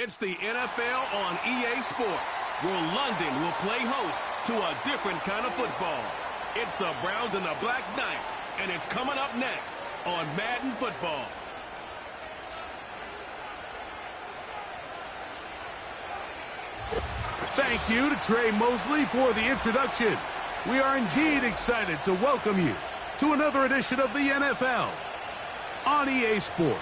It's the NFL on EA Sports, where London will play host to a different kind of football. It's the Browns and the Black Knights, and it's coming up next on Madden Football. Thank you to Trey Mosley for the introduction. We are indeed excited to welcome you to another edition of the NFL on EA Sports.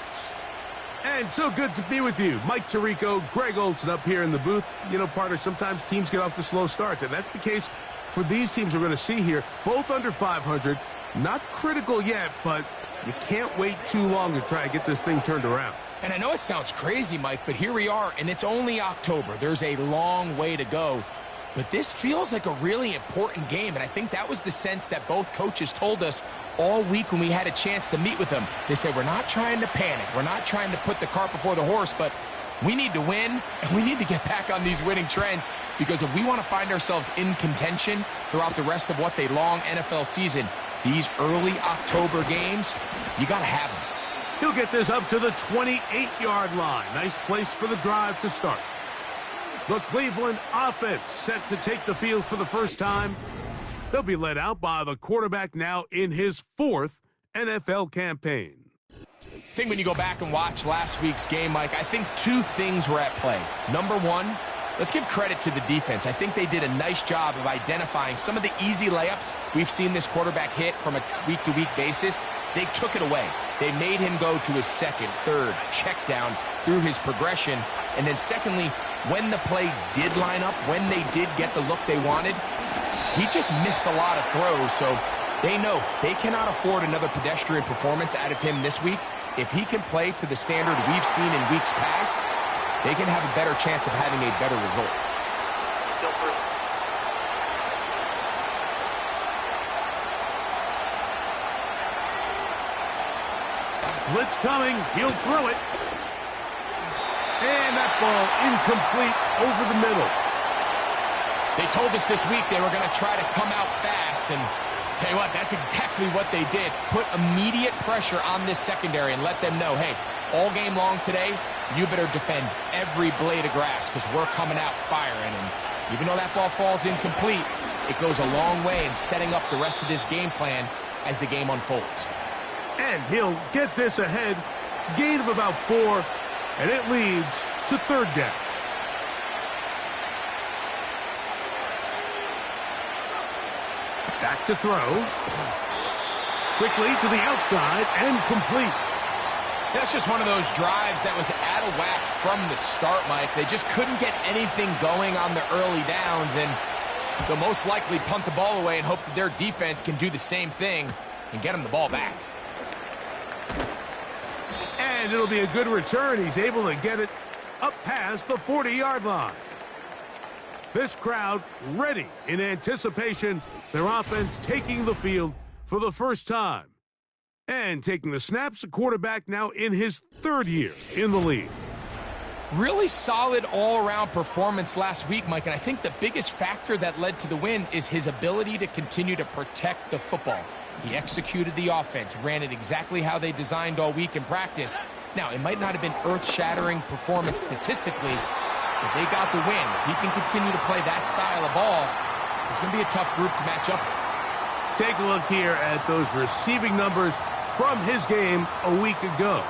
And so good to be with you. Mike Tirico, Greg Olson up here in the booth. You know, partner, sometimes teams get off to slow starts, and that's the case for these teams we're going to see here. Both under 500. Not critical yet, but you can't wait too long to try and get this thing turned around. And I know it sounds crazy, Mike, but here we are, and it's only October. There's a long way to go. But this feels like a really important game, and I think that was the sense that both coaches told us all week when we had a chance to meet with them. They said, we're not trying to panic. We're not trying to put the cart before the horse, but we need to win, and we need to get back on these winning trends, because if we want to find ourselves in contention throughout the rest of what's a long NFL season, these early October games, you got to have them. He'll get this up to the 28-yard line. Nice place for the drive to start. The Cleveland offense set to take the field for the first time. They'll be led out by the quarterback now in his fourth NFL campaign. I think when you go back and watch last week's game, Mike, I think two things were at play. Number one, let's give credit to the defense. I think they did a nice job of identifying some of the easy layups we've seen this quarterback hit from a week-to-week basis. They took it away. They made him go to his second, third, check down through his progression. And then secondly, when the play did line up, when they did get the look they wanted, he just missed a lot of throws. So they know they cannot afford another pedestrian performance out of him this week. If he can play to the standard we've seen in weeks past, they can have a better chance of having a better result. Still first. Blitz coming. He'll throw it. And that ball incomplete over the middle. They told us this week they were going to try to come out fast, and tell you what, that's exactly what they did. Put immediate pressure on this secondary and let them know, hey, all game long today, you better defend every blade of grass because we're coming out firing. And even though that ball falls incomplete, it goes a long way in setting up the rest of this game plan as the game unfolds. And he'll get this ahead. Gain of about 4, and it leads to third down. Back to throw. Quickly to the outside and complete. That's just one of those drives that was out of whack from the start, Mike. They just couldn't get anything going on the early downs, and they'll most likely punt the ball away and hope that their defense can do the same thing and get them the ball back. And it'll be a good return. He's able to get it up past the 40-yard line. This crowd ready in anticipation. Their offense taking the field for the first time. And taking the snaps, a quarterback now in his third year in the league. Really solid all-around performance last week, Mike, and I think the biggest factor that led to the win is his ability to continue to protect the football. He executed the offense, ran it exactly how they designed all week in practice. Now, it might not have been earth-shattering performance statistically, but they got the win. If he can continue to play that style of ball, it's going to be a tough group to match up with. Take a look here at those receiving numbers from his game a week ago.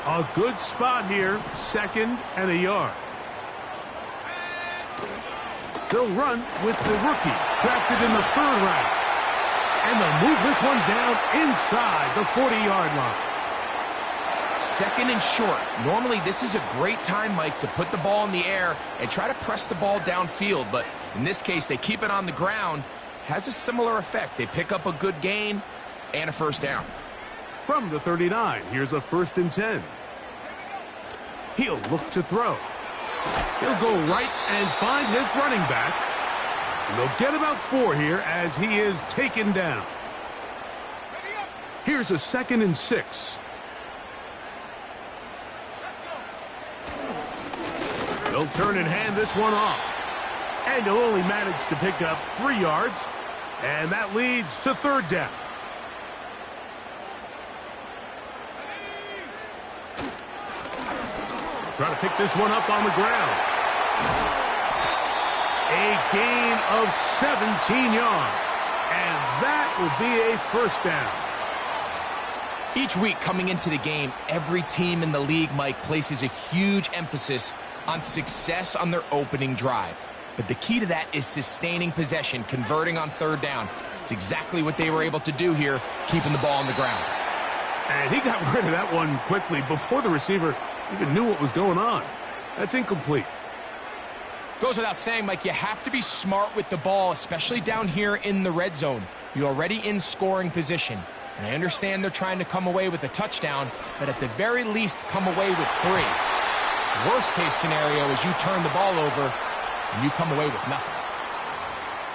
A good spot here, second and a yard. They'll run with the rookie, drafted in the third round. And they'll move this one down inside the 40-yard line. Second and short. Normally, this is a great time, Mike, to put the ball in the air and try to press the ball downfield. But in this case, they keep it on the ground. Has a similar effect. They pick up a good gain and a first down. From the 39, here's a 1st and 10. He'll look to throw. He'll go right and find his running back. And they'll get about 4 here as he is taken down. Here's a 2nd and 6. They'll turn and hand this one off. And he'll only manage to pick up 3 yards. And that leads to third down. try to pick this one up on the ground. A gain of 17 yards. And that will be a first down. Each week coming into the game, every team in the league, Mike, places a huge emphasis on success on their opening drive. But the key to that is sustaining possession, converting on third down. It's exactly what they were able to do here, keeping the ball on the ground. And he got rid of that one quickly before the receiver even knew what was going on. That's incomplete. Goes without saying, Mike, you have to be smart with the ball, especially down here in the red zone. You're already in scoring position. And I understand they're trying to come away with a touchdown, but at the very least, come away with 3. Worst case scenario is you turn the ball over and you come away with nothing.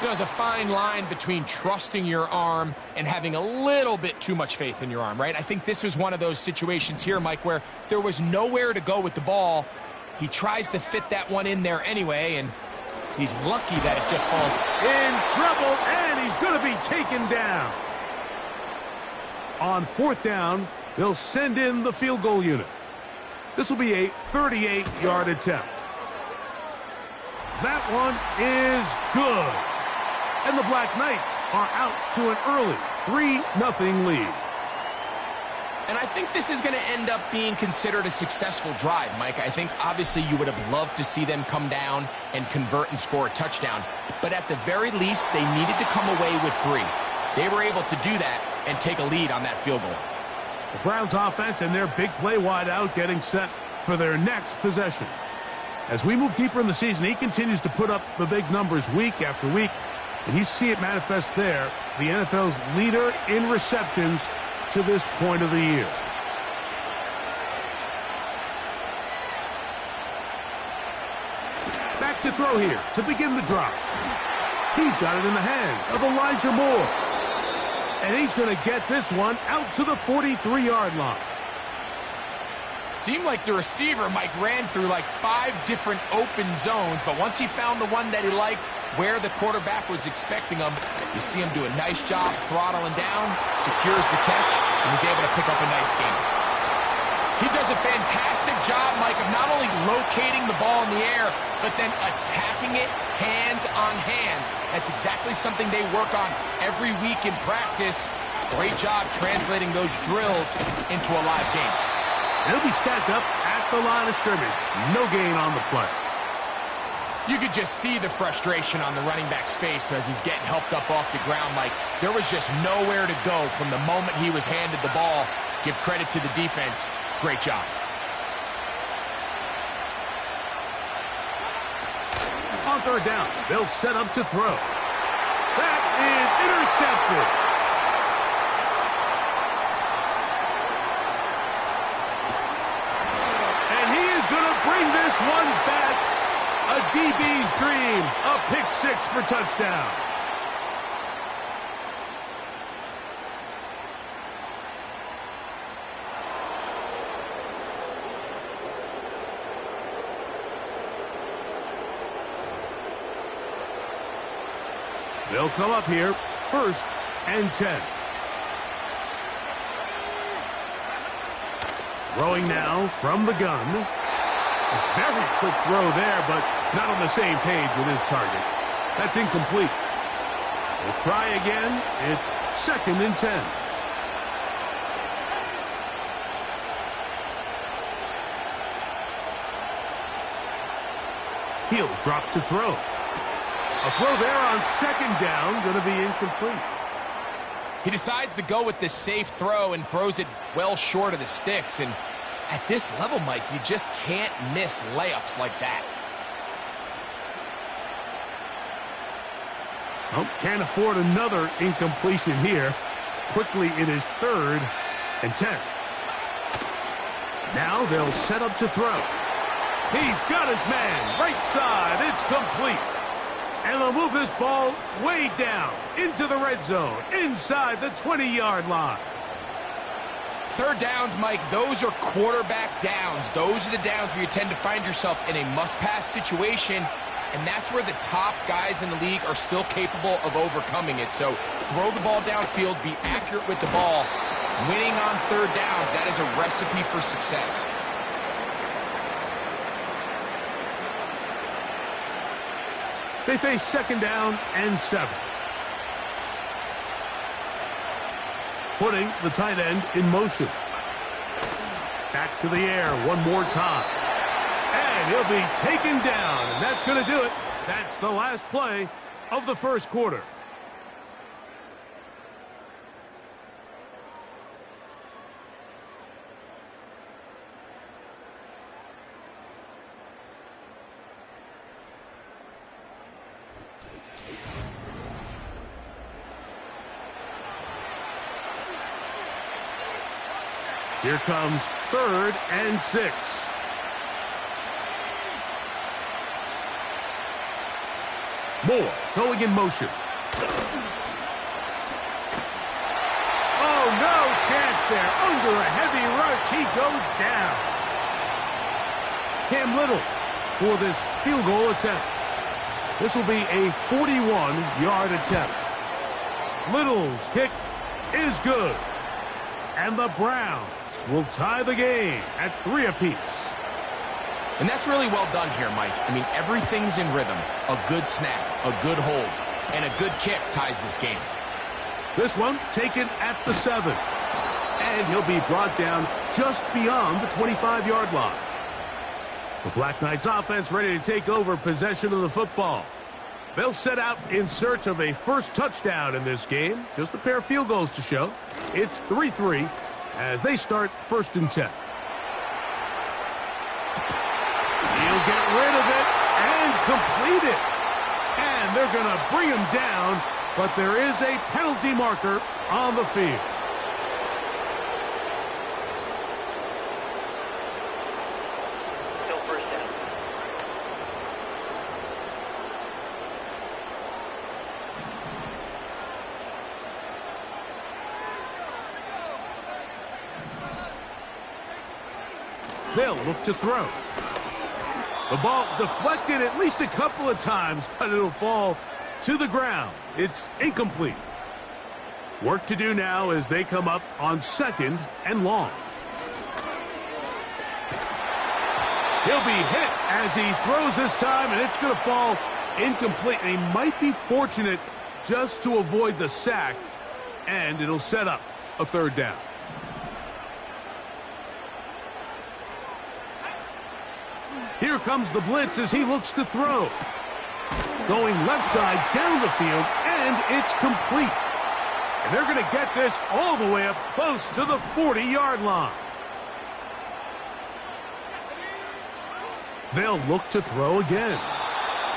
You know, there's a fine line between trusting your arm and having a little bit too much faith in your arm, right? I think this was one of those situations here, Mike, where there was nowhere to go with the ball. He tries to fit that one in there anyway, and he's lucky that it just falls. In trouble, and he's going to be taken down. On fourth down, they'll send in the field goal unit. This will be a 38-yard attempt. That one is good. And the Black Knights are out to an early 3-0 lead. And I think this is going to end up being considered a successful drive, Mike. I think obviously you would have loved to see them come down and convert and score a touchdown. But at the very least, they needed to come away with 3. They were able to do that and take a lead on that field goal. The Browns offense and their big play wideout getting set for their next possession. As we move deeper in the season, he continues to put up the big numbers week after week. And you see it manifest there, the NFL's leader in receptions to this point of the year. Back to throw here to begin the drive. He's got it in the hands of Elijah Moore. And he's going to get this one out to the 43-yard line. Seemed like the receiver, Mike, ran through like 5 different open zones, but once he found the one that he liked, where the quarterback was expecting him, you see him do a nice job throttling down, secures the catch, and he's able to pick up a nice gain. He does a fantastic job, Mike, of not only locating the ball in the air, but then attacking it hands on hands. That's exactly something they work on every week in practice. Great job translating those drills into a live game. He'll be stacked up at the line of scrimmage. No gain on the play. You could just see the frustration on the running back's face as he's getting helped up off the ground, Mike. There was just nowhere to go from the moment he was handed the ball. Give credit to the defense. Great job. On third down, they'll set up to throw. That is intercepted. Bring this one back. A DB's dream. A pick-6 for touchdown. They'll come up here. 1st and 10. Throwing now from the gun. A very quick throw there, but not on the same page with his target. That's incomplete. We'll try again. It's 2nd and 10. He'll drop to throw. A throw there on 2nd down, going to be incomplete. He decides to go with the safe throw and throws it well short of the sticks. And at this level, Mike, you just can't miss layups like that. Well, can't afford another incompletion here. Quickly, it is 3rd and 10. Now they'll set up to throw. He's got his man. Right side. It's complete. And they'll move this ball way down into the red zone, inside the 20-yard line. 3rd downs, Mike, those are quarterback downs. Those are the downs where you tend to find yourself in a must-pass situation, and that's where the top guys in the league are still capable of overcoming it. So throw the ball downfield, be accurate with the ball. Winning on 3rd downs, that is a recipe for success. They face second down and 7. Putting the tight end in motion. Back to the air one more time. And he'll be taken down, and that's going to do it. That's the last play of the first quarter. Here comes 3rd and 6. Moore going in motion. Oh, no chance there. Under a heavy rush, he goes down. Cam Little for this field goal attempt. This will be a 41-yard attempt. Little's kick is good. And the Browns will tie the game at 3 apiece. And that's really well done here, Mike. I mean, everything's in rhythm. A good snap, a good hold, and a good kick ties this game. This one taken at the 7. And he'll be brought down just beyond the 25-yard line. The Black Knights offense ready to take over possession of the football. They'll set out in search of a first touchdown in this game. Just a pair of field goals to show. It's 3-3 as they start 1st and 10. He'll get rid of it and complete it. And they're going to bring him down, but there is a penalty marker on the field. Still first down. They'll look to throw. The ball deflected at least a couple of times, but it'll fall to the ground. It's incomplete. Work to do now as they come up on 2nd and long. He'll be hit as he throws this time, and it's going to fall incomplete. And he might be fortunate just to avoid the sack, and it'll set up a 3rd down. Here comes the blitz as he looks to throw. Going left side down the field, and it's complete. And they're going to get this all the way up close to the 40-yard line. They'll look to throw again.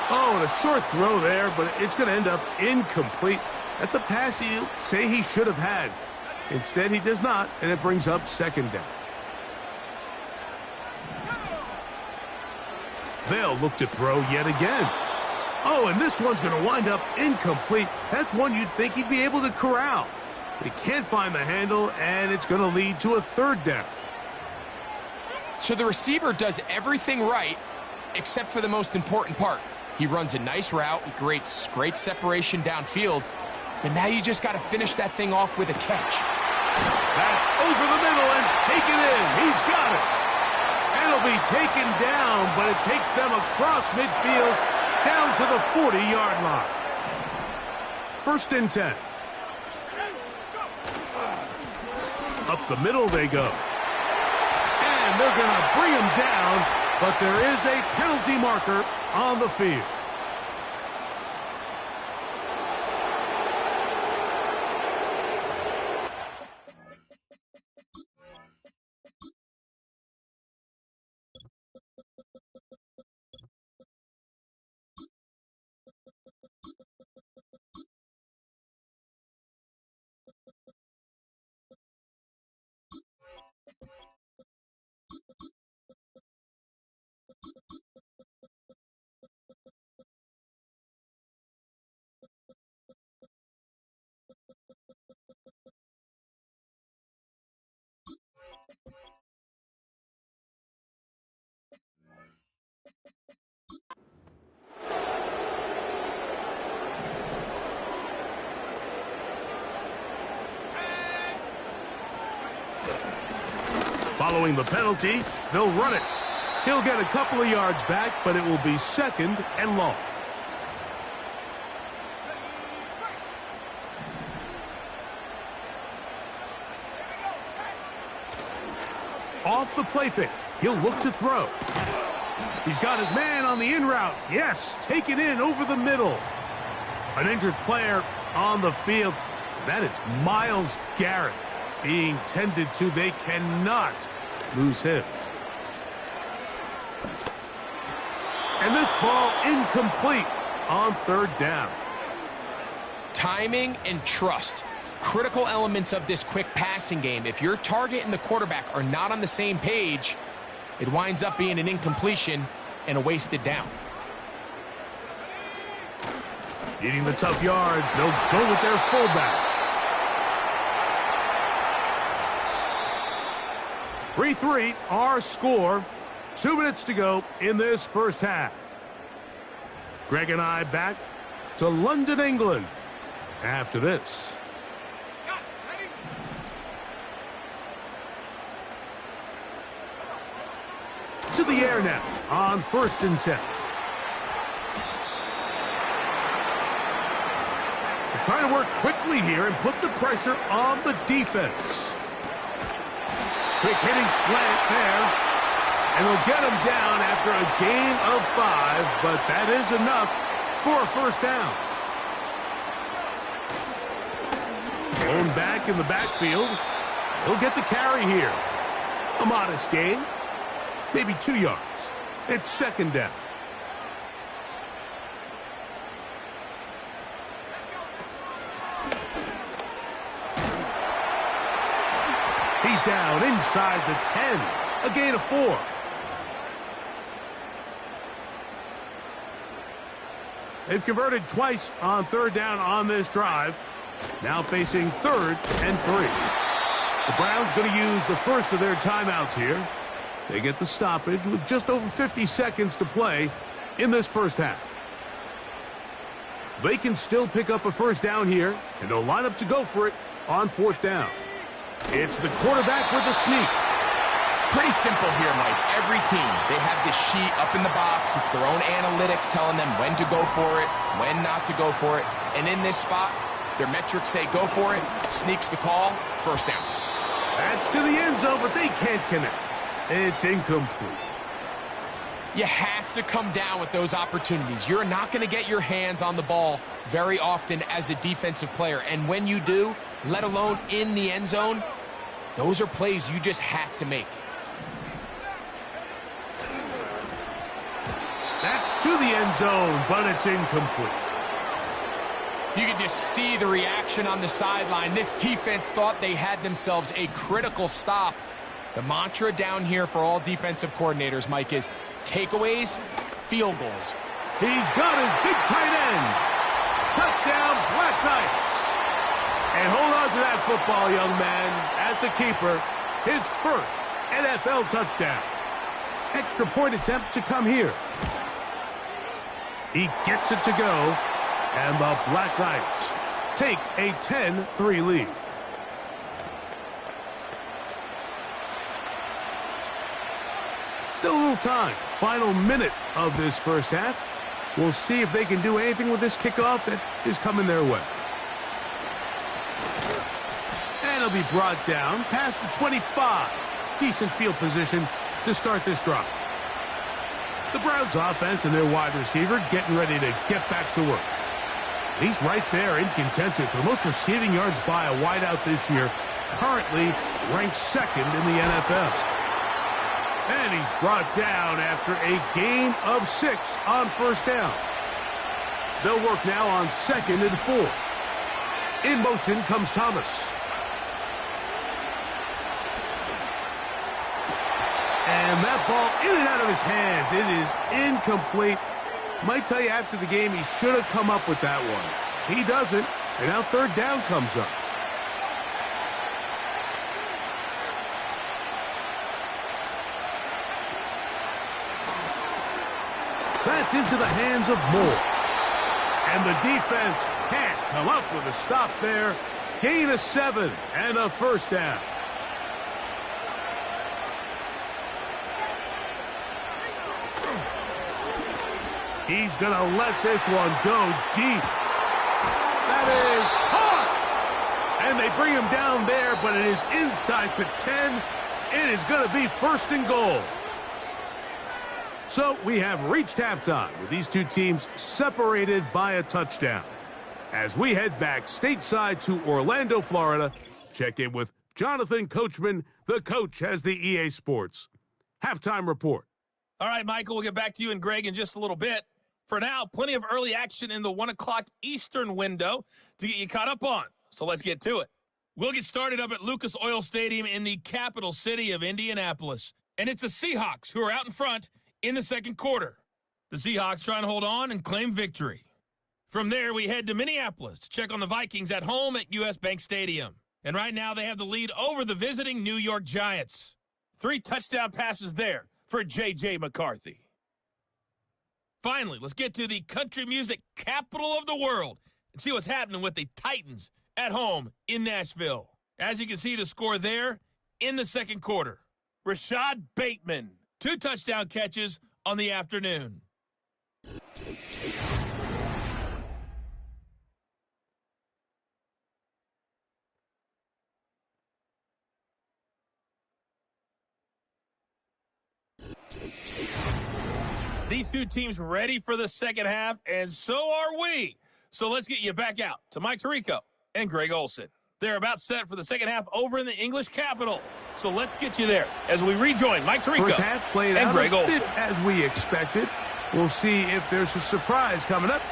Oh, and a short throw there, but it's going to end up incomplete. That's a pass he'll say he should have had. Instead, he does not, and it brings up 2nd down. They'll look to throw yet again. Oh, and this one's going to wind up incomplete. That's one you'd think he'd be able to corral. But he can't find the handle, and it's going to lead to a 3rd down. So the receiver does everything right except for the most important part. He runs a nice route, creates great separation downfield, but now you just got to finish that thing off with a catch. That's over the middle and taken in. He's got it. And it'll be taken down, but it takes them across midfield down to the 40-yard line. 1st and 10. Up the middle they go. And they're going to bring him down, but there is a penalty marker on the field. Following the penalty, they'll run it. He'll get a couple of yards back, but it will be 2nd and long. off the play fake. He'll look to throw. He's got his man on the in route. Yes, take it in over the middle. An injured player on the field. That is Myles Garrett being tended to. They cannot lose him. And this ball incomplete on third down. Timing and trust. Critical elements of this quick passing game. If your target and the quarterback are not on the same page, it winds up being an incompletion and a wasted down. Needing the tough yards, they'll go with their fullback. 3-3, our score. 2 minutes to go in this first half. Greg and I back to London, England after this. To the air now on 1st and 10. They're trying to work quickly here and put the pressure on the defense. Quick hitting slant there. And they'll get him down after a gain of 5, but that is enough for a first down. Thrown back in the backfield. He'll get the carry here. A modest gain. Maybe 2 yards. It's 2nd down. He's down inside the 10. A gain of 4. They've converted twice on 3rd down on this drive. Now facing 3rd and 3. The Browns going to use the first of their timeouts here. They get the stoppage with just over 50 seconds to play in this first half. They can still pick up a first down here, and they'll line up to go for it on 4th down. It's the quarterback with the sneak. Pretty simple here, Mike. Every team, they have this sheet up in the box. It's their own analytics telling them when to go for it, when not to go for it. And in this spot, their metrics say go for it, sneaks the call, first down. That's to the end zone, but they can't connect. It's incomplete. You have to come down with those opportunities. You're not going to get your hands on the ball very often as a defensive player. And when you do, let alone in the end zone, those are plays you just have to make. That's to the end zone, but it's incomplete. You can just see the reaction on the sideline. This defense thought they had themselves a critical stop. The mantra down here for all defensive coordinators, Mike, is takeaways, field goals. He's got his big tight end. Touchdown, Black Knights. And hold on to that football, young man. That's a keeper. His first NFL touchdown. Extra point attempt to come here. He gets it to go. And the Black Knights take a 10-3 lead. Still a little time. Final minute of this first half. We'll see if they can do anything with this kickoff that is coming their way. And it'll be brought down past the 25. Decent field position to start this drive. The Browns offense and their wide receiver getting ready to get back to work. He's right there in contention for the most receiving yards by a wideout this year. Currently ranked 2nd in the NFL. And he's brought down after a gain of 6 on first down. They'll work now on 2nd and 4. In motion comes Thomas. And that ball in and out of his hands. It is incomplete. Might tell you after the game he should have come up with that one. He doesn't. And now 3rd down comes up. That's into the hands of Moore. And the defense can't come up with a stop there. Gain of 7 and a first down. He's going to let this one go deep. That is hard. And they bring him down there, but it is inside the 10 It is going to be first and goal. So we have reached halftime with these two teams separated by a touchdown. As we head back stateside to Orlando, Florida, check in with Jonathan Coachman. The coach has the EA Sports halftime report. All right, Michael, we'll get back to you and Greg in just a little bit. For now, plenty of early action in the 1 o'clock Eastern window to get you caught up on. So let's get to it. We'll get started up at Lucas Oil Stadium in the capital city of Indianapolis. And it's the Seahawks who are out in front in the second quarter. The Seahawks trying to hold on and claim victory. From there, we head to Minneapolis to check on the Vikings at home at US Bank Stadium. And right now, they have the lead over the visiting New York Giants. 3 touchdown passes there for J.J. McCarthy. Finally, let's get to the country music capital of the world and see what's happening with the Titans at home in Nashville. As you can see, the score there in the second quarter. Rashad Bateman, 2 touchdown catches on the afternoon. These two teams ready for the second half, and so are we. So let's get you back out to Mike Tirico and Greg Olson. They're about set for the second half over in the English capital. So let's get you there as we rejoin Mike Tirico First half played and out Greg a Olson. bit as we expected. We'll see if there's a surprise coming up.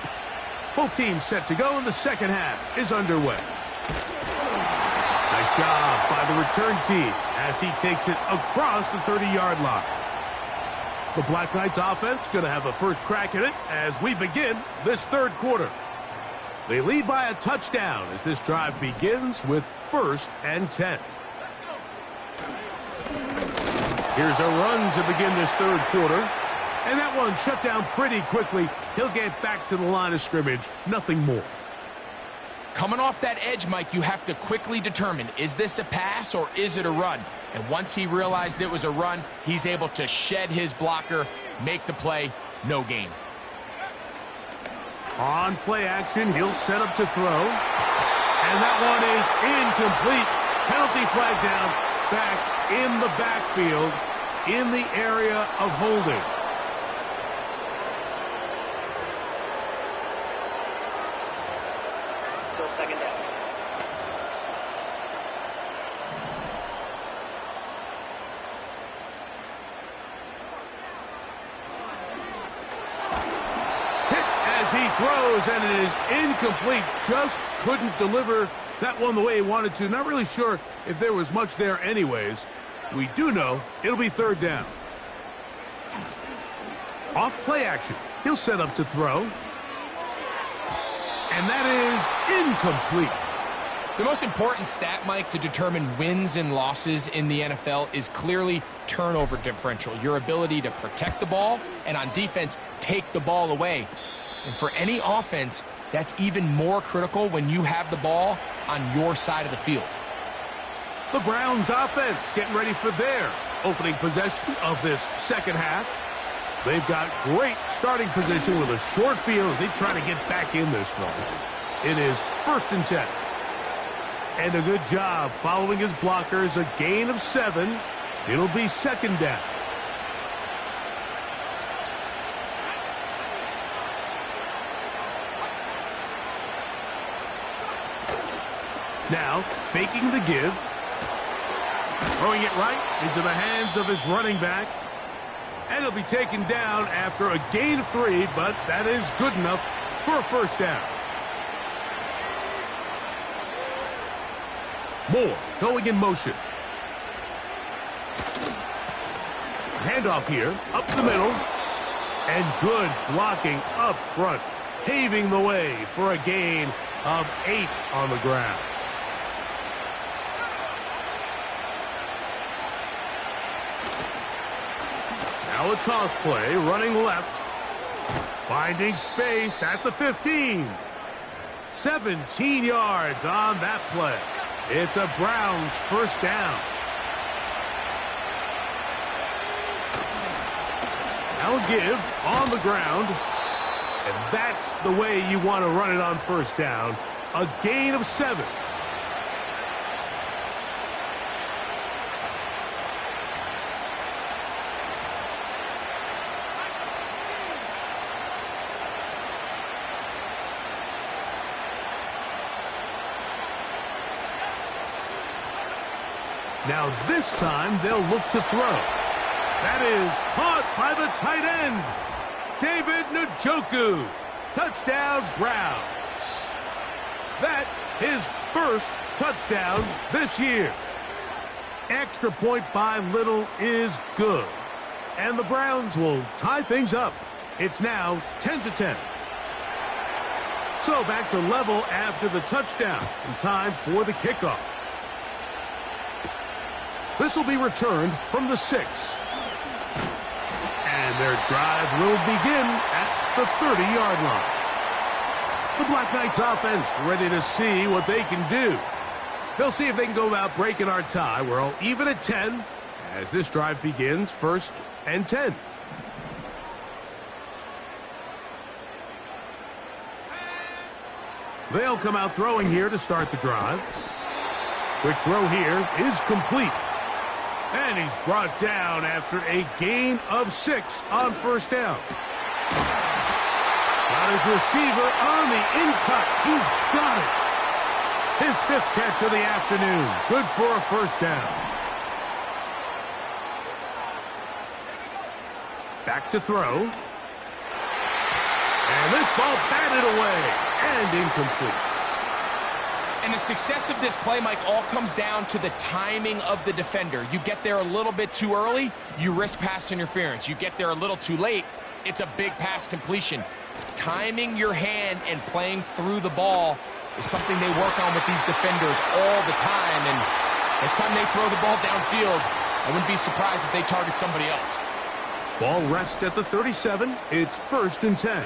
Both teams set to go, and the second half is underway. Nice job by the return team as he takes it across the 30-yard line. The Black Knights offense going to have a first crack at it as we begin this third quarter. They lead by a touchdown as this drive begins with 1st and 10. Here's a run to begin this third quarter. And that one shut down pretty quickly. He'll get back to the line of scrimmage. Nothing more. Coming off that edge, Mike, you have to quickly determine, is this a pass or is it a run? And once he realized it was a run, he's able to shed his blocker, make the play, no gain. On play action, he'll set up to throw. And that one is incomplete. Penalty flag down, back in the backfield, in the area of holding. Still second down. He throws, and it is incomplete. Just couldn't deliver that one the way he wanted to. Not really sure if there was much there anyways. We do know it'll be third down. Off play action. He'll set up to throw. And that is incomplete. The most important stat, Mike, to determine wins and losses in the NFL is clearly turnover differential. Your ability to protect the ball and on defense, take the ball away. And for any offense, that's even more critical when you have the ball on your side of the field. The Browns offense getting ready for their opening possession of this second half. They've got great starting position with a short field as they try to get back in this one. It is 1st and 10. And a good job following his blockers, a gain of 7. It'll be 2nd down. Now, faking the give. Throwing it right into the hands of his running back. And he'll be taken down after a gain of 3, but that is good enough for a 1st down. Moore going in motion. Handoff here, up the middle. And good blocking up front, paving the way for a gain of 8 on the ground. Now a toss play, running left. Finding space at the 15. 17 yards on that play. It's a Browns 1st down. Now a give on the ground. And that's the way you want to run it on 1st down. A gain of 7. Now this time they'll look to throw. That is caught by the tight end, David Njoku. Touchdown, Browns. That his first touchdown this year. Extra point by Little is good. And the Browns will tie things up. It's now 10-10. So back to level after the touchdown. And time for the kickoff. This will be returned from the 6. And their drive will begin at the 30-yard line. The Black Knights offense ready to see what they can do. They'll see if they can go about breaking our tie. We're all even at 10 as this drive begins 1st and 10. They'll come out throwing here to start the drive. Quick throw here is complete. And he's brought down after a gain of 6 on 1st down. Got his receiver on the in-cut. He's got it. His 5th catch of the afternoon. Good for a 1st down. Back to throw. And this ball batted away and incomplete. And the success of this play, Mike, all comes down to the timing of the defender. You get there a little bit too early, you risk pass interference. You get there a little too late, it's a big pass completion. Timing your hand and playing through the ball is something they work on with these defenders all the time. And next time they throw the ball downfield, I wouldn't be surprised if they target somebody else. Ball rests at the 37. It's 1st and 10.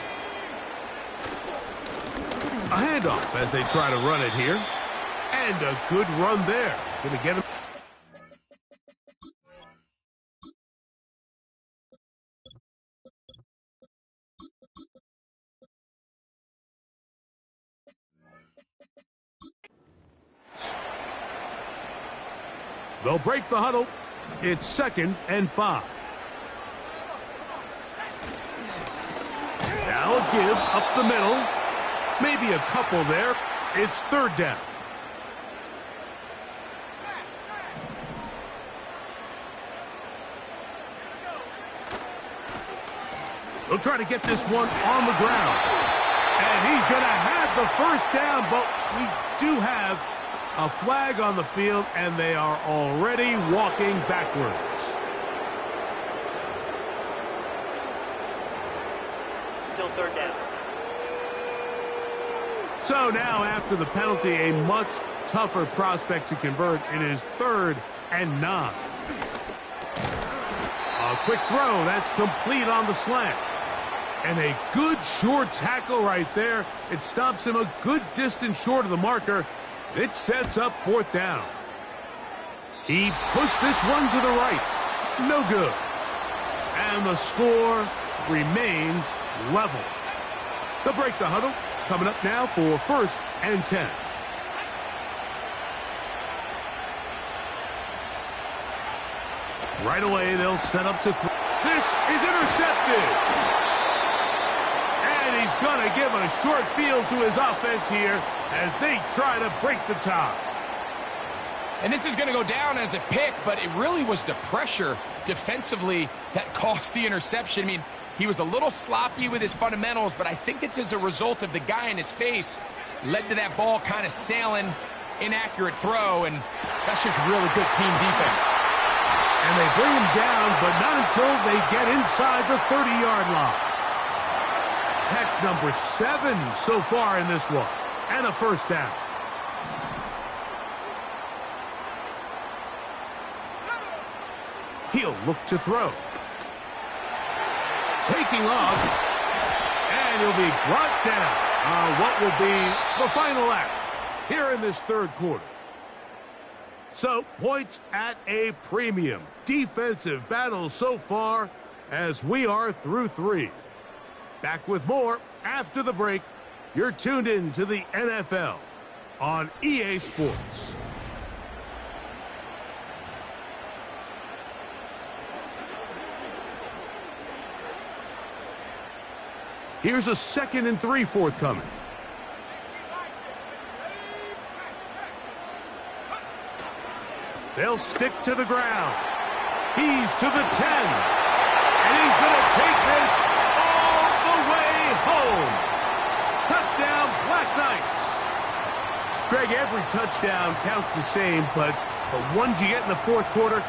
A handoff as they try to run it here. And a good run there. Going to get him. They'll break the huddle. It's 2nd and 5. Now a give up the middle. Maybe a couple there. It's 3rd down. They'll try to get this one on the ground. And he's going to have the 1st down, but we do have a flag on the field, and they are already walking backwards. Still 3rd down. So now, after the penalty, a much tougher prospect to convert. It is 3rd and 9. A quick throw. That's complete on the slant. And a good short tackle right there. It stops him a good distance short of the marker. It sets up 4th down. He pushed this one to the right. No good. And the score remains level. They'll break the huddle. Coming up now for 1st and 10. Right away, they'll set up to throw. This is intercepted. And he's going to give a short field to his offense here as they try to break the tie. And this is going to go down as a pick, but it really was the pressure defensively that caused the interception. I mean, he was a little sloppy with his fundamentals, but I think it's as a result of the guy in his face led to that ball kind of sailing, inaccurate throw, and that's just really good team defense. And they bring him down, but not until they get inside the 30-yard line. Catch number 7 so far in this one, and a 1st down. He'll look to throw. Taking off, and he'll be brought down on what will be the final act here in this 3rd quarter. So, points at a premium. Defensive battle so far as we are through 3. Back with more after the break. You're tuned in to the NFL on EA Sports. Here's a 2nd and 3 forthcoming. They'll stick to the ground. He's to the 10. And he's going to take this all the way home. Touchdown, Black Knights. Greg, every touchdown counts the same, but the ones you get in the fourth quarter,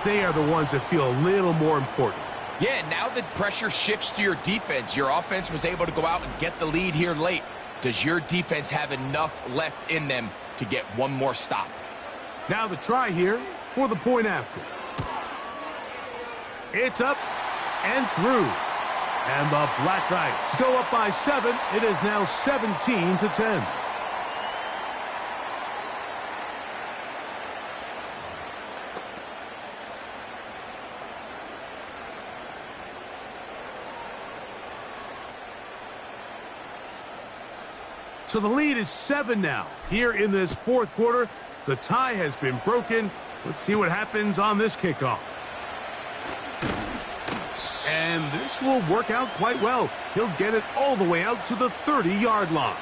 they are the ones that feel a little more important. Yeah, now the pressure shifts to your defense. Your offense was able to go out and get the lead here late. Does your defense have enough left in them to get one more stop? Now the try here for the point after. It's up and through. And the Black Knights go up by 7. It is now 17-10. So the lead is 7 now. Here in this fourth quarter, the tie has been broken. Let's see what happens on this kickoff. And this will work out quite well. He'll get it all the way out to the 30-yard line.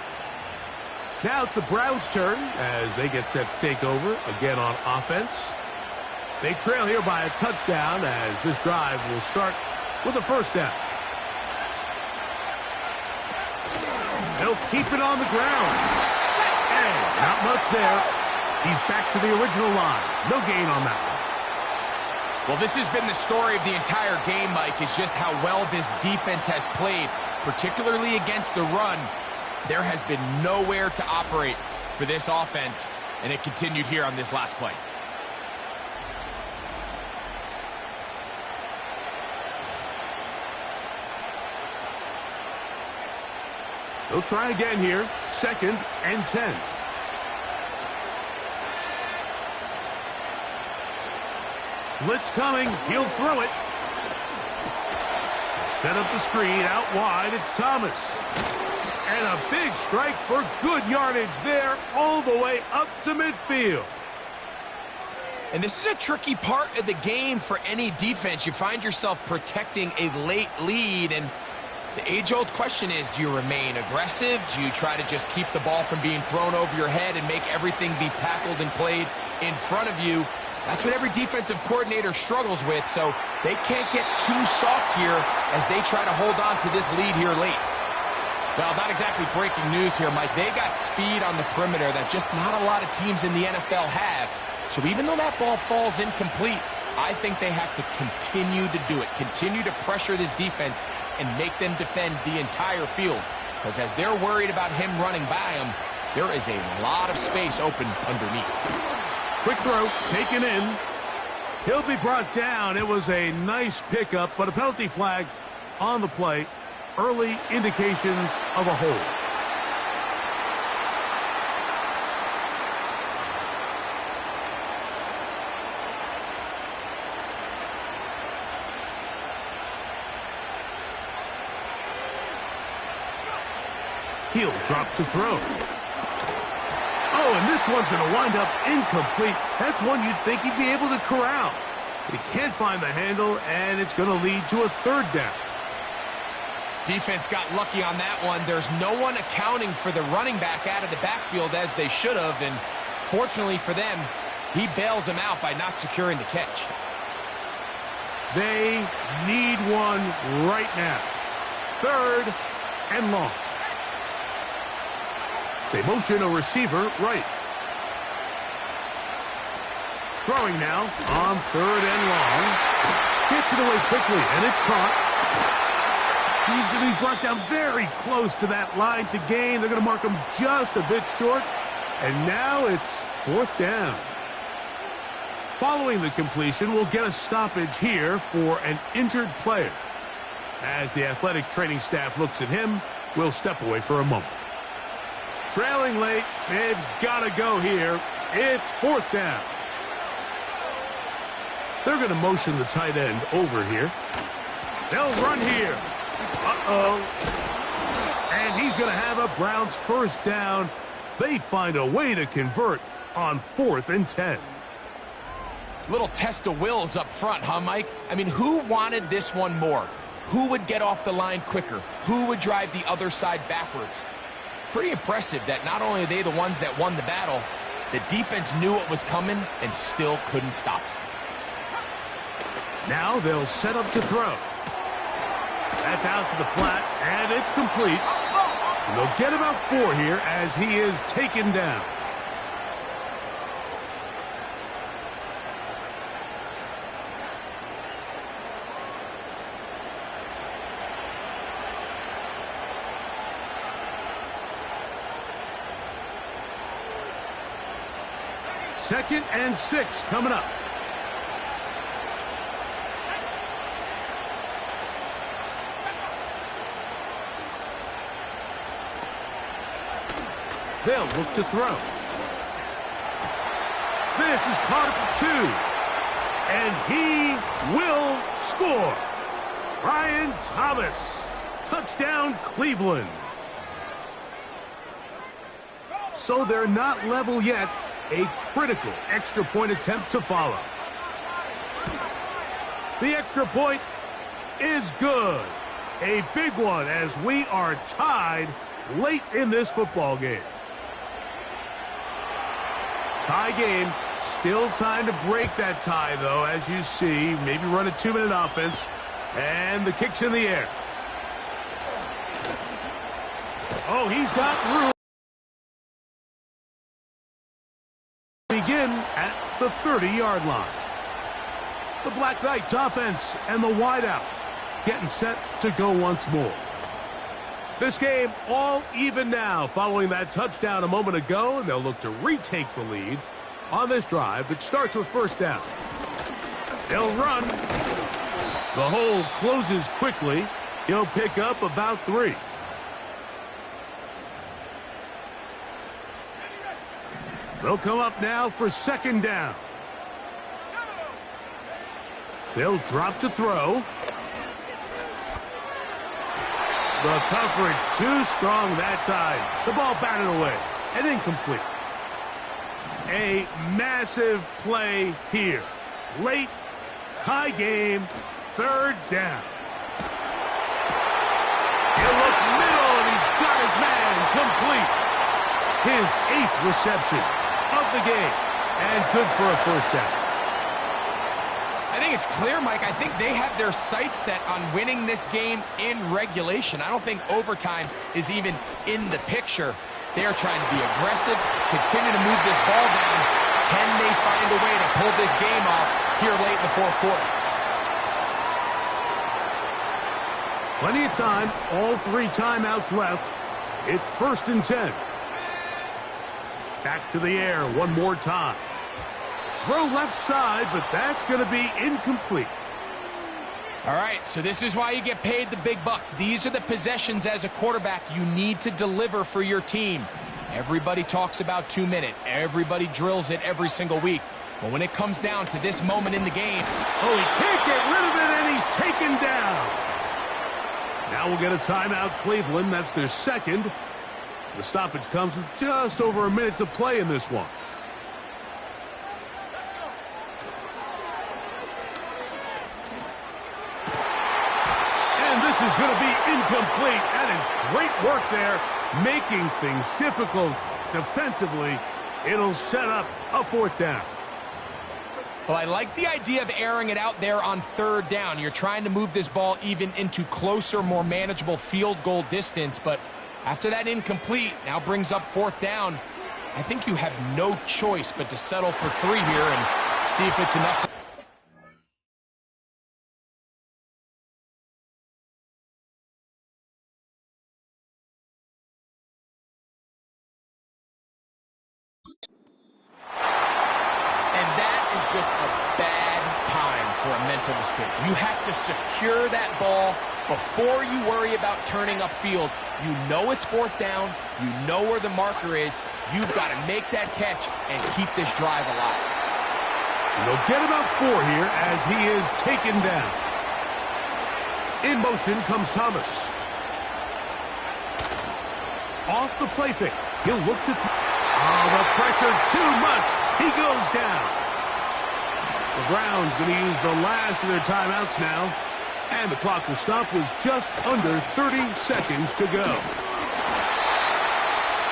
Now it's the Browns' turn as they get set to take over again on offense. They trail here by a touchdown as this drive will start with a first down. They'll keep it on the ground. And not much there. He's back to the original line. No gain on that one. Well, this has been the story of the entire game, Mike, is just how well this defense has played, particularly against the run. There has been nowhere to operate for this offense, and it continued here on this last play. They'll try again here. 2nd and 10. Blitz coming. He'll throw it. Set up the screen. Out wide. It's Thomas. And a big strike for good yardage there all the way up to midfield. And this is a tricky part of the game for any defense. You find yourself protecting a late lead, and the age-old question is, do you remain aggressive? Do you try to just keep the ball from being thrown over your head and make everything be tackled and played in front of you? That's what every defensive coordinator struggles with, so they can't get too soft here as they try to hold on to this lead here late. Well, not exactly breaking news here, Mike. They got speed on the perimeter that just not a lot of teams in the NFL have. So even though that ball falls incomplete, I think they have to continue to do it, continue to pressure this defense and make them defend the entire field. Because as they're worried about him running by them, there is a lot of space open underneath. Quick throw, taken in. He'll be brought down. It was a nice pickup, but a penalty flag on the play. Early indications of a hold. He'll drop to throw. Oh, and this one's going to wind up incomplete. That's one you'd think he'd be able to corral. He can't find the handle, and it's going to lead to a 3rd down. Defense got lucky on that one. There's no one accounting for the running back out of the backfield as they should have, and fortunately for them, he bails him out by not securing the catch. They need one right now. 3rd and long. They motion a receiver right. Throwing now on 3rd and long. Gets it away quickly, and it's caught. He's going to be brought down very close to that line to gain. They're going to mark him just a bit short. And now it's 4th down. Following the completion, we'll get a stoppage here for an injured player. As the athletic training staff looks at him, we'll step away for a moment. Trailing late, they've got to go here. It's 4th down. They're going to motion the tight end over here. They'll run here. Uh-oh. And he's going to have a Browns 1st down. They find a way to convert on 4th and 10. Little test of wills up front, huh, Mike? I mean, who wanted this one more? Who would get off the line quicker? Who would drive the other side backwards? Pretty impressive that not only are they the ones that won the battle, The defense knew what was coming and still couldn't stop it. Now they'll set up to throw. That's out to the flat, and it's complete. And they'll get about 4 here as he is taken down. Second and 6 coming up. They'll look to throw. This is caught for 2. And he will score. Brian Thomas. Touchdown, Cleveland. So they're not level yet. A critical extra point attempt to follow. The extra point is good. A big one as we are tied late in this football game. Tie game. Still time to break that tie, though, as you see. Maybe run a 2-minute offense. And the kick's in the air. Oh, he's got room. Begin at the 30-yard line. The Black Knights offense and the wideout getting set to go once more. This game all even now following that touchdown a moment ago, and they'll look to retake the lead on this drive that starts with first down. They'll run. The hole closes quickly. He'll pick up about 3. They'll come up now for second down. They'll drop to throw. The coverage too strong that time. The ball batted away and incomplete. A massive play here. Late tie game, third down. He'll look middle and he's got his man complete. His 8th reception of the game, and good for a first down. I think it's clear, Mike. I think they have their sights set on winning this game in regulation. I don't think overtime is even in the picture. They are trying to be aggressive, continue to move this ball down. Can they find a way to pull this game off here late in the fourth quarter? Plenty of time, all 3 timeouts left. It's first and 10. Back to the air one more time. Throw left side, but that's going to be incomplete. All right, so this is why you get paid the big bucks. These are the possessions as a quarterback you need to deliver for your team. Everybody talks about 2-minute. Everybody drills it every single week. But when it comes down to this moment in the game... Oh, he can't get rid of it, and he's taken down. Now we'll get a timeout, Cleveland. That's their second. The stoppage comes with just over a minute to play in this one. And this is going to be incomplete. That is great work there, making things difficult defensively. It'll set up a fourth down. Well, I like the idea of airing it out there on third down. You're trying to move this ball even into closer, more manageable field goal distance, but after that incomplete, now brings up fourth down. I think you have no choice but to settle for 3 here and see if it's enough. And that is just a bad time for a mental mistake. You have to secure that ball before you worry about turning upfield. You know it's fourth down. You know where the marker is. You've got to make that catch and keep this drive alive. And they'll get about 4 here as he is taken down. In motion comes Thomas. Off the play fake. He'll look to... Oh, the pressure too much. He goes down. The Browns going to use the last of their timeouts now. And the clock will stop with just under 30 seconds to go.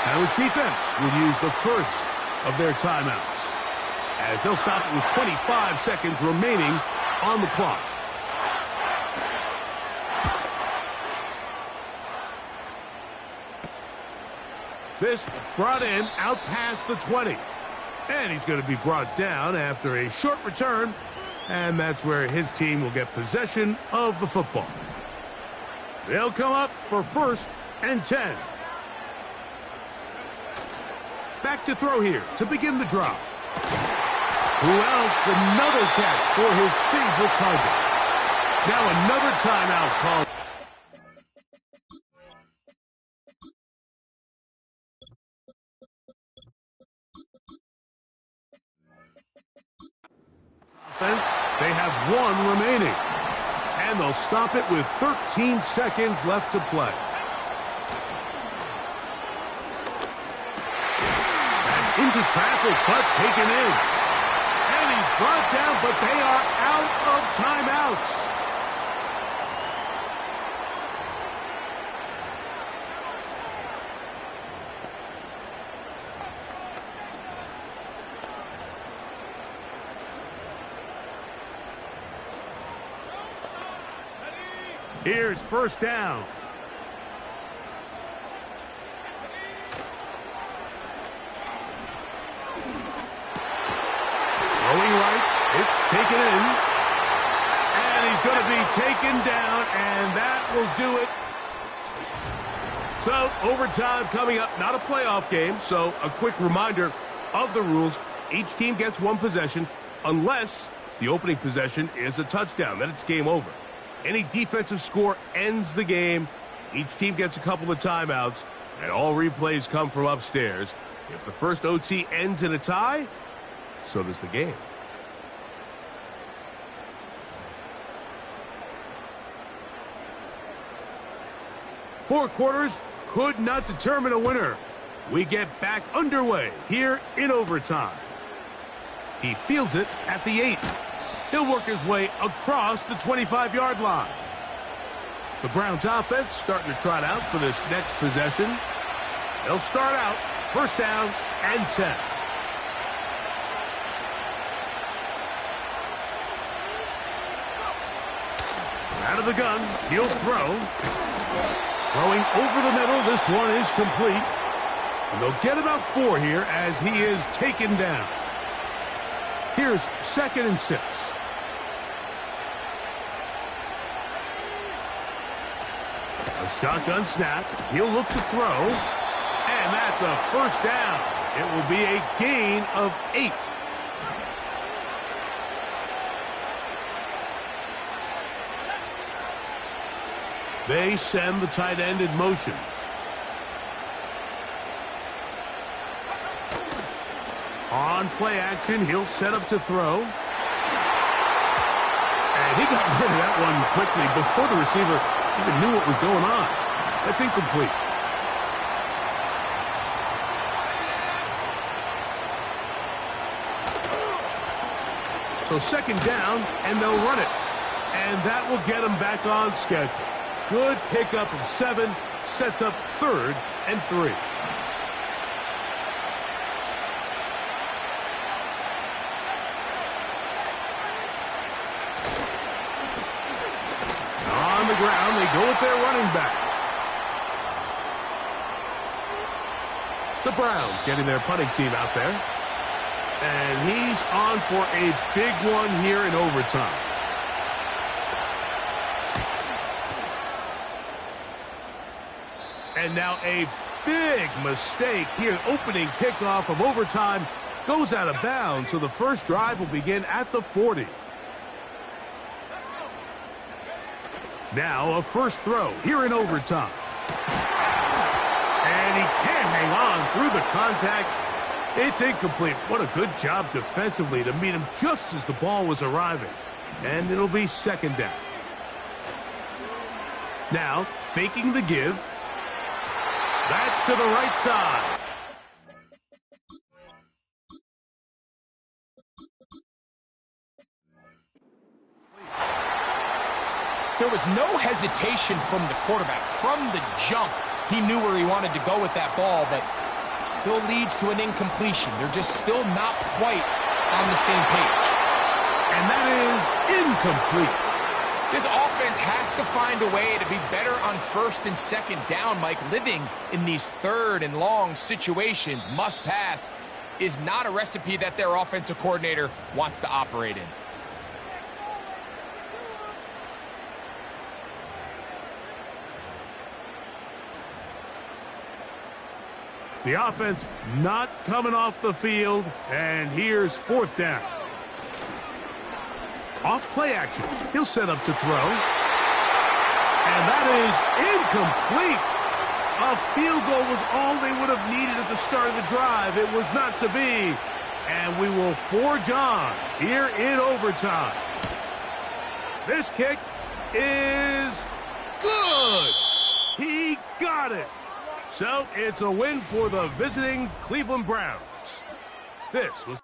Now his defense will use the first of their timeouts, as they'll stop it with 25 seconds remaining on the clock. This brought in out past the 20. And he's going to be brought down after a short return. And that's where his team will get possession of the football. They'll come up for 1st and 10. Back to throw here to begin the drive. Who else? Another catch for his favorite target. Now another timeout call. They have 1 remaining. And they'll stop it with 13 seconds left to play. That's into traffic, but taken in. And he's brought down, but they are out of timeouts. Here's 1st down. Throwing right. It's taken in. And he's going to be taken down, and that will do it. So, overtime coming up. Not a playoff game, so a quick reminder of the rules. Each team gets 1 possession unless the opening possession is a touchdown. Then it's game over. Any defensive score ends the game. Each team gets a couple of timeouts, and all replays come from upstairs. If the first OT ends in a tie, so does the game. Four quarters could not determine a winner. We get back underway here in overtime. He fields it at the 8. He'll work his way across the 25-yard line. The Browns offense starting to trot out for this next possession. They'll start out 1st down and 10. Out of the gun, he'll throw. Throwing over the middle, this one is complete. And they'll get about 4 here as he is taken down. Here's 2nd and 6. A shotgun snap. He'll look to throw. And that's a 1st down. It will be a gain of 8. They send the tight end in motion. On play action, he'll set up to throw. And he got rid of that one quickly before the receiver even knew what was going on. That's incomplete. So 2nd down, and they'll run it. And that will get them back on schedule. Good pickup of 7, sets up 3rd and 3. On the ground, they go with their running back. The Browns getting their punting team out there. And he's on for a big one here in overtime. And now a big mistake here. Opening kickoff of overtime goes out of bounds, so the first drive will begin at the 40. Now a first throw here in overtime. And he can't hang on through the contact. It's incomplete. What a good job defensively to meet him just as the ball was arriving. And it'll be 2nd down. Now faking the give. That's to the right side. There was no hesitation from the quarterback. From the jump, he knew where he wanted to go with that ball, but still leads to an incompletion. They're just still not quite on the same page. And that is incomplete. This offense has to find a way to be better on first and second down, Mike. Living in these third and long situations, must pass, is not a recipe that their offensive coordinator wants to operate in. The offense not coming off the field, and here's fourth down. Off play action. He'll set up to throw. And that is incomplete. A field goal was all they would have needed at the start of the drive. It was not to be. And we will forge on here in overtime. This kick is good. He got it. So it's a win for the visiting Cleveland Browns. This was